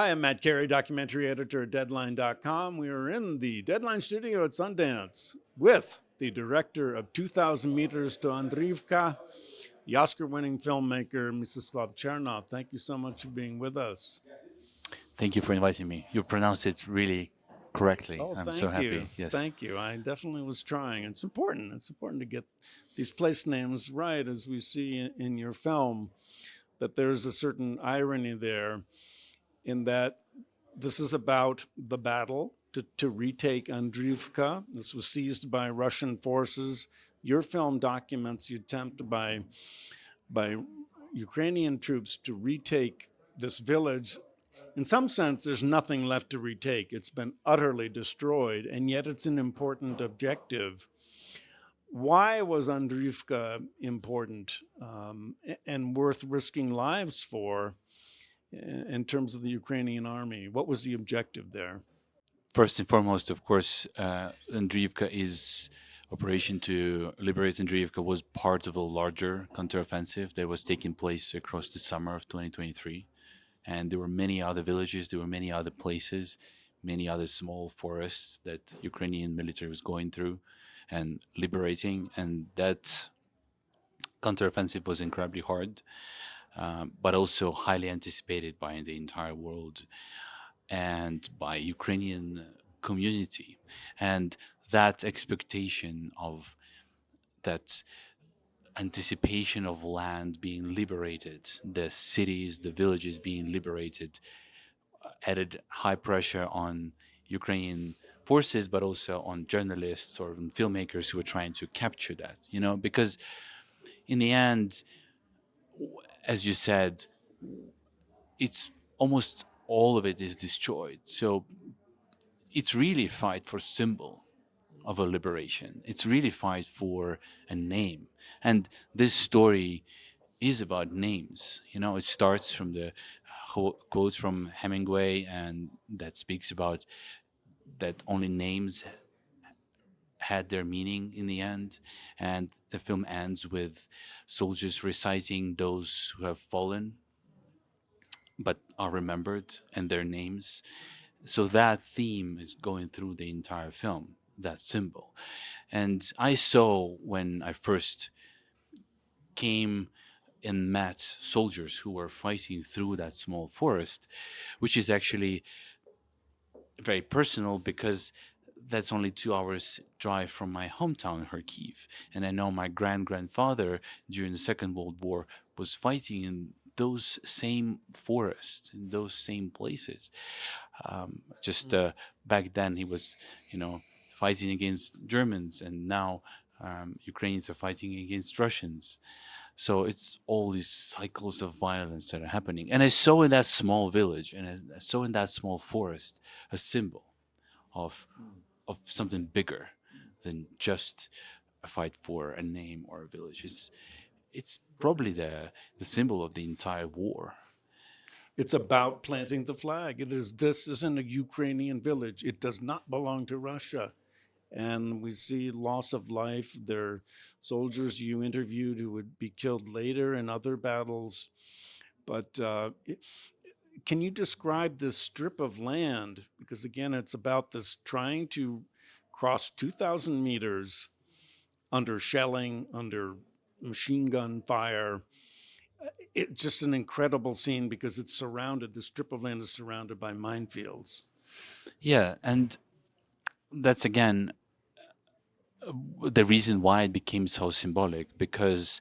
Hi, I'm Matt Carey, documentary editor at Deadline.com. We are in the Deadline studio at Sundance with the director of 2,000 Meters to Andriyivka, the Oscar-winning filmmaker, Mstislav Chernov. Thank you so much for being with us. Thank you for inviting me. You pronounced it really correctly. Oh, I'm so thank you. happy. Yes. Thank you. I definitely was trying. It's important. It's important to get these place names right, as we see in your film, that there's a certain irony there in that this is about the battle to retake Andriyivka. This was seized by Russian forces. Your film documents the attempt by Ukrainian troops to retake this village. In some sense, there's nothing left to retake. It's been utterly destroyed, and yet it's an important objective. Why was Andriyivka important and worth risking lives for in terms of the Ukrainian army? What was the objective there? First and foremost, of course, Andriyivka is operation to liberate Andriyivka was part of a larger counteroffensive that was taking place across the summer of 2023. And there were many other villages, there were many other places, many other small forests that Ukrainian military was going through and liberating. And that counteroffensive was incredibly hard, but also highly anticipated by the entire world and by Ukrainian community. And that expectation of that anticipation of land being liberated, the cities, the villages being liberated, added high pressure on Ukrainian forces, but also on journalists or on filmmakers who were trying to capture that, because in the end, as you said, it's almost all of it is destroyed. So it's really a fight for symbol of a liberation. It's really fight for a name. And this story is about names. It starts from the quotes from Hemingway, and that speaks about that only names had their meaning in the end. And the film ends with soldiers reciting those who have fallen but are remembered and their names. So that theme is going through the entire film, that symbol. And I saw when I first came and met soldiers who were fighting through that small forest, which is actually very personal because that's only 2 hours drive from my hometown, Kharkiv. And I know my grandfather during the Second World War was fighting in those same forests, in those same places. Just back then he was, fighting against Germans, and now Ukrainians are fighting against Russians. So it's all these cycles of violence that are happening. And I saw in that small village and I saw in that small forest a symbol of something bigger than just a fight for a name or a village. It's probably the symbol of the entire war. It's about planting the flag. This isn't a Ukrainian village. It does not belong to Russia. And we see loss of life. There are soldiers you interviewed who would be killed later in other battles. But can you describe this strip of land? Because again, it's about this trying to cross 2,000 meters under shelling, under machine gun fire. It's just an incredible scene because the strip of land is surrounded by minefields. Yeah, and that's again the reason why it became so symbolic, because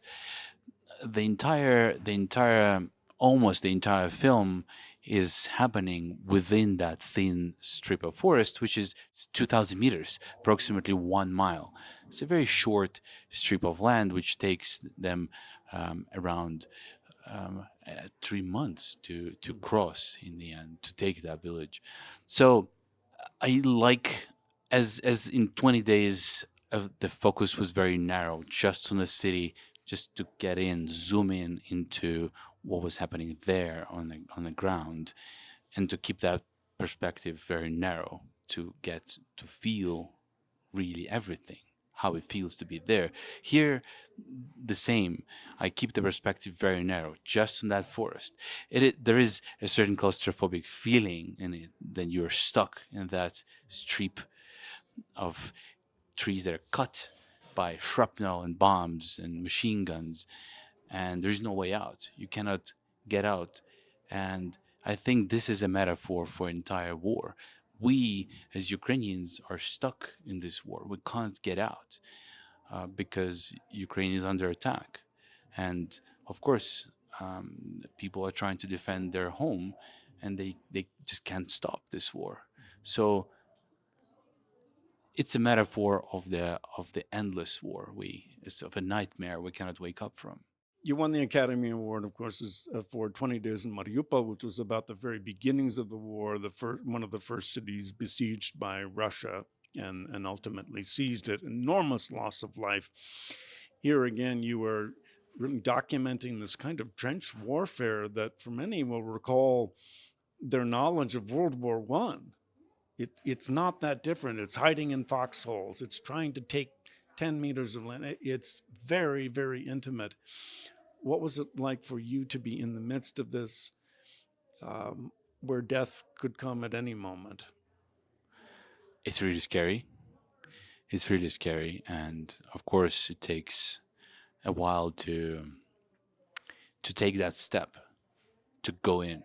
almost the entire film is happening within that thin strip of forest, which is 2,000 meters, approximately 1 mile. It's a very short strip of land, which takes them around 3 months to cross in the end, to take that village. So I like, as in 20 days, the focus was very narrow, just on the city, just to get in, zoom in into what was happening there on the ground, and to keep that perspective very narrow, to get to feel really everything, how it feels to be there. Here, the same. I keep the perspective very narrow, just in that forest. There is a certain claustrophobic feeling in it. Then you're stuck in that strip of trees that are cut by shrapnel and bombs and machine guns, and there's no way out. You cannot get out. And I think this is a metaphor for entire war. We, as Ukrainians, are stuck in this war. We can't get out because Ukraine is under attack. And of course, people are trying to defend their home, and they just can't stop this war. So it's a metaphor of the endless war. It's of a nightmare we cannot wake up from. You won the Academy Award, of course, for 20 Days in Mariupol, which was about the very beginnings of the war, one of the first cities besieged by Russia, and ultimately seized it. Enormous loss of life. Here again, you were really documenting this kind of trench warfare that, for many, will recall their knowledge of World War One. It's not that different. It's hiding in foxholes. It's trying to take 10 meters of land. It's very, very intimate. What was it like for you to be in the midst of this, where death could come at any moment? It's really scary. It's really scary, and of course, it takes a while to take that step to go in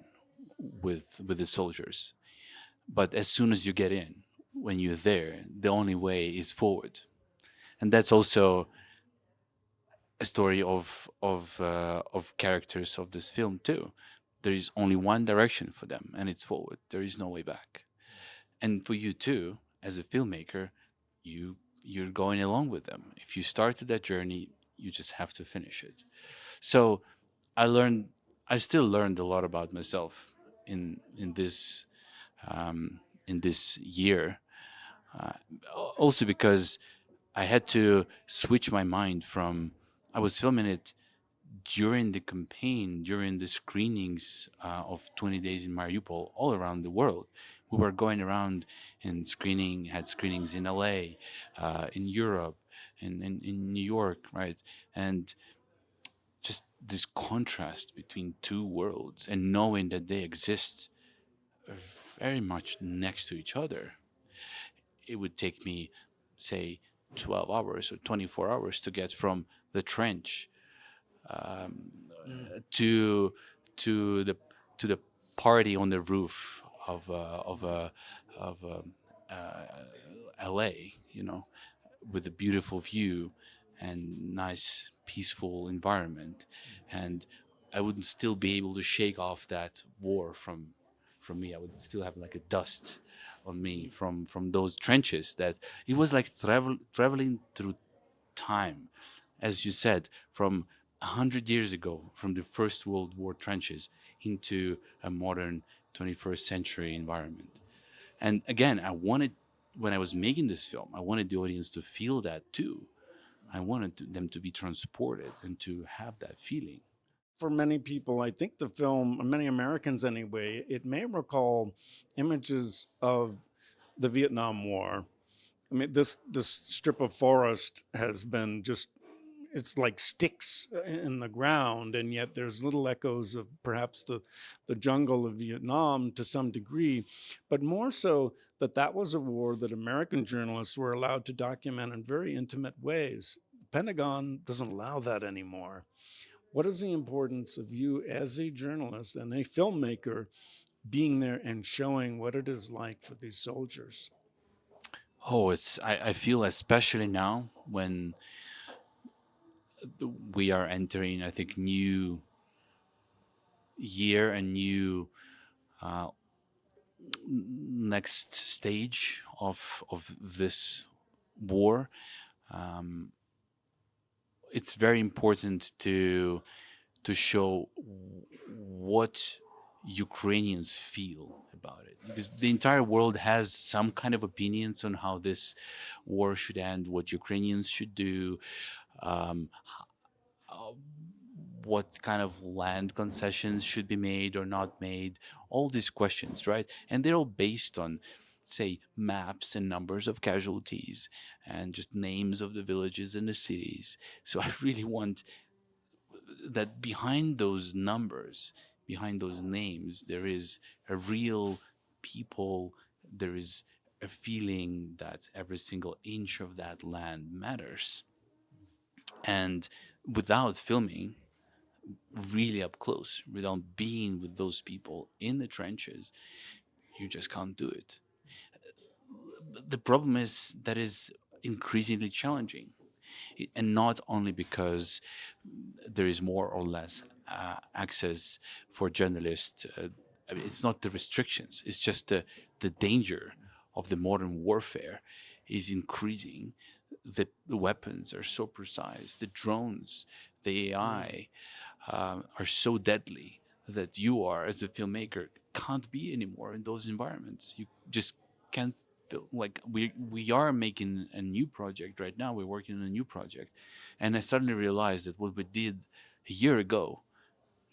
with the soldiers. But as soon as you get in, when you're there, the only way is forward, and that's also a story of characters of this film too. There is only one direction for them, and it's forward. There is no way back. And for you too, as a filmmaker, you're going along with them. If you started that journey, you just have to finish it. So I learned, I still learned a lot about myself in this year. Uh, Also because I had to switch my mind from I was filming it during the campaign, during the screenings of 20 Days in Mariupol all around the world. We were going around and had screenings in LA, in Europe, in New York, right? And just this contrast between two worlds and knowing that they exist very much next to each other. It would take me, say, 12 hours or 24 hours to get from the trench um, to to the to the party on the roof of LA, with a beautiful view and nice peaceful environment, and I wouldn't still be able to shake off that war from me. I would still have like a dust on me from those trenches. That it was like traveling through time, as you said, from 100 years ago, from the First World War trenches into a modern 21st century environment. And again, when I was making this film, I wanted the audience to feel that too. I wanted them to be transported and to have that feeling. For many people, I think the film, many Americans anyway, it may recall images of the Vietnam War. I mean, this strip of forest has been just, it's like sticks in the ground, and yet there's little echoes of perhaps the jungle of Vietnam to some degree, but more so that was a war that American journalists were allowed to document in very intimate ways. The Pentagon doesn't allow that anymore. What is the importance of you as a journalist and a filmmaker being there and showing what it is like for these soldiers? Oh, I feel especially now when we are entering, I think, new year and new uh, next stage of this war. Um, it's very important to show what Ukrainians feel about it, because the entire world has some kind of opinions on how this war should end, what Ukrainians should do, um, uh, what kind of land concessions should be made or not made, all these questions, right? And they're all based on say maps and numbers of casualties and just names of the villages and the cities. So I really want that behind those numbers, behind those names, there is a real people, there is a feeling that every single inch of that land matters. And without filming really up close, without being with those people in the trenches, you just can't do it. The problem is that is increasingly challenging. And not only because there is more or less access for journalists. I mean, it's not the restrictions; it's just the danger of the modern warfare is increasing. The weapons are so precise. The drones, the AI, are so deadly that you are, as a filmmaker, can't be anymore in those environments. You just can't. Like we are making a new project right now. We're working on a new project, and I suddenly realized that what we did a year ago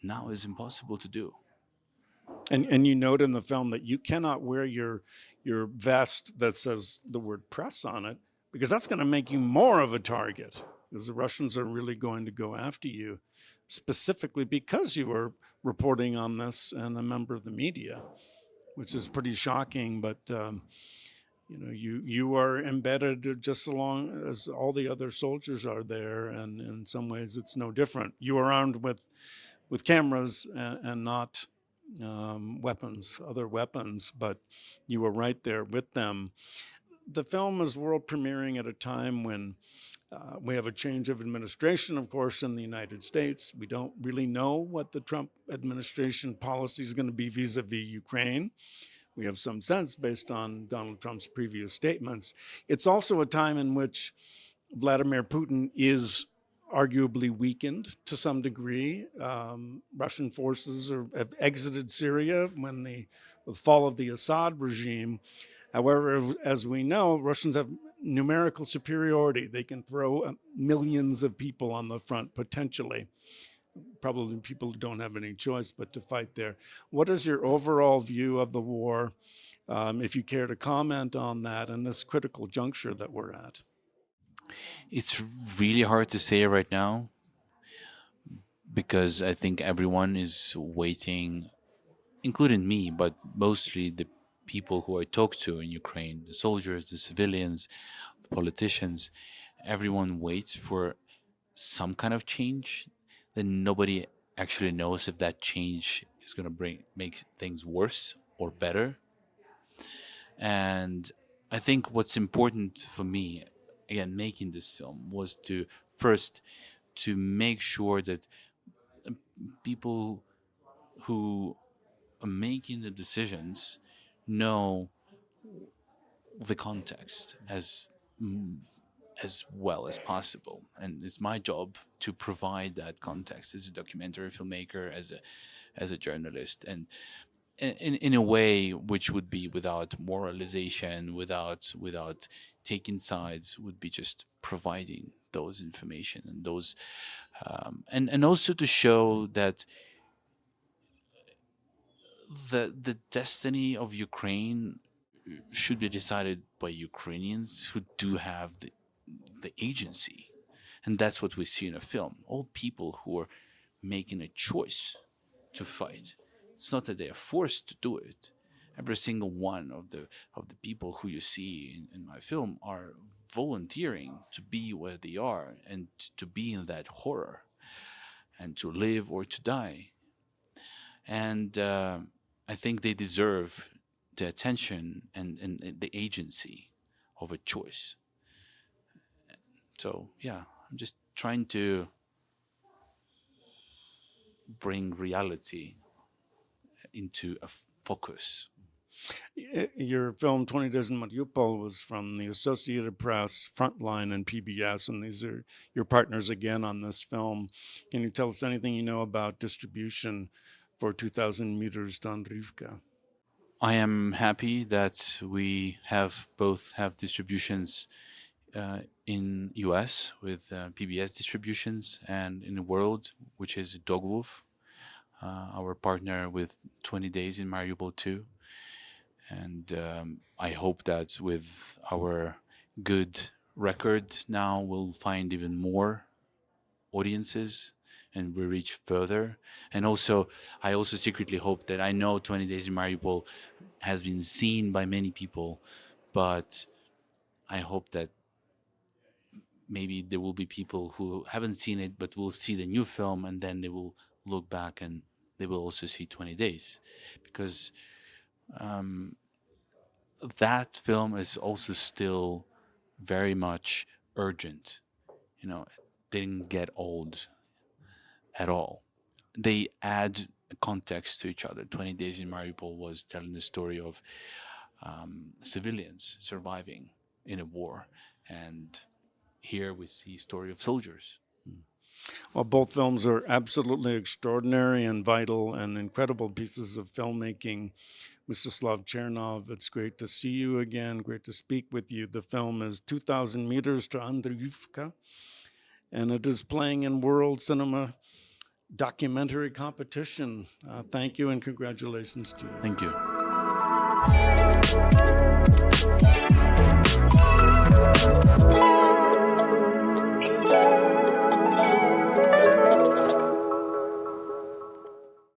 now is impossible to do. And you note in the film that you cannot wear your vest that says the word press on it, because that's going to make you more of a target, because the Russians are really going to go after you specifically because you were reporting on this and a member of the media, which is pretty shocking. But you are embedded just along as all the other soldiers are there, and in some ways it's no different. You are armed with cameras and not weapons, other weapons, but you were right there with them. The film is world premiering at a time when we have a change of administration, of course, in the United States. We don't really know what the Trump administration policy is going to be vis-a-vis Ukraine. We have some sense based on Donald Trump's previous statements. It's also a time in which Vladimir Putin is arguably weakened to some degree. Russian forces have exited Syria when the fall of the Assad regime. However, as we know, Russians have numerical superiority. They can throw millions of people on the front potentially. Probably people don't have any choice but to fight there. What is your overall view of the war, if you care to comment on that and this critical juncture that we're at? It's really hard to say right now because I think everyone is waiting, including me, but mostly the people who I talk to in Ukraine, the soldiers, the civilians, the politicians. Everyone waits for some kind of change. Then nobody actually knows if that change is going to make things worse or better. And I think what's important for me, again, making this film, was to first to make sure that people who are making the decisions know the context as well as possible, and it's my job to provide that context as a documentary filmmaker, as a journalist, and in a way which would be without moralization, without taking sides, would be just providing those information and those and also to show that the destiny of Ukraine should be decided by Ukrainians who do have the agency. And that's what we see in a film. All people who are making a choice to fight. It's not that they are forced to do it. Every single one of the people who you see in my film are volunteering to be where they are and to be in that horror and to live or to die. And I think they deserve the attention and the agency of a choice. So yeah, I'm just trying to bring reality into a focus. Your film 20 Days in Mariupol was from the Associated Press, Frontline, and PBS, and these are your partners again on this film. Can you tell us anything you know about distribution for 2,000 meters to Andriyivka? I am happy that we both have distributions in US with PBS distributions, and in the world, which is Dogwolf, our partner with 20 Days in Mariupol too. And I hope that with our good record now, we'll find even more audiences and we reach further. And also, I also secretly hope that I know 20 Days in Mariupol has been seen by many people, but I hope that maybe there will be people who haven't seen it but will see the new film, and then they will look back and they will also see 20 Days, because that film is also still very much urgent. You know, it didn't get old at all. They add context to each other. 20 Days in Mariupol was telling the story of civilians surviving in a war, and here we see story of soldiers. Well, both films are absolutely extraordinary and vital and incredible pieces of filmmaking. Mstislav Chernov, it's great to see you again, great to speak with you. The film is 2,000 Meters to Andriyivka, and it is playing in World Cinema Documentary Competition. Thank you and congratulations to you. Thank you.